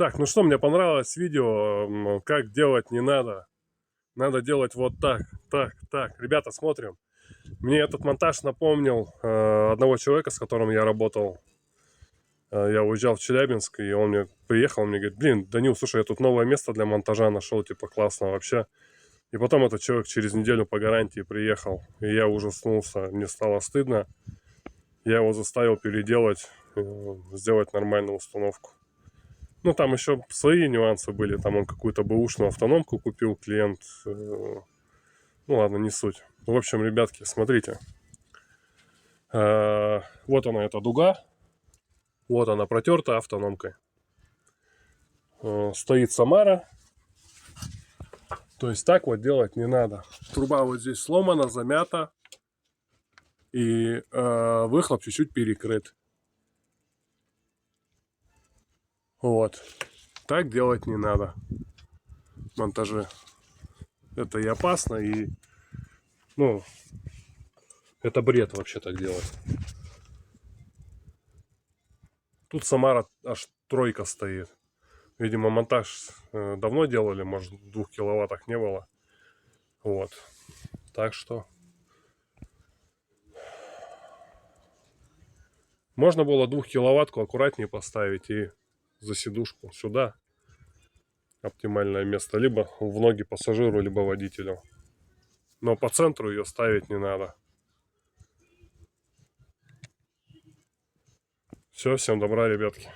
Так, ну что, мне понравилось видео, как делать не надо. Надо делать вот так, так. Ребята, смотрим. Мне этот монтаж напомнил одного человека, с которым я работал. Я уезжал в Челябинск, и он мне приехал, мне говорит: блин, Данил, слушай, я тут новое место для монтажа нашел, типа, классно вообще. И потом этот человек через неделю по гарантии приехал, и я ужаснулся, мне стало стыдно. Я его заставил переделать, сделать нормальную установку. Ну, там еще свои нюансы были. Там он какую-то бэушную автономку купил, клиент. Ну, ладно, не суть. В общем, ребятки, смотрите. Вот она, эта дуга. Вот она протерта автономкой. Стоит Самара. То есть так вот делать не надо. Труба вот здесь сломана, замята. И выхлоп чуть-чуть перекрыт. Вот. Так делать не надо. Монтажи. Это и опасно, и... Ну, это бред вообще так делать. Тут Самара аж тройка стоит. Видимо, монтаж давно делали, может, 2 киловаттах не было. Вот. Так что... Можно было 2-киловаттку аккуратнее поставить и за сидушку сюда. Оптимальное место. Либо в ноги пассажиру, либо водителю. Но по центру ее ставить не надо. Все, всем добра, ребятки.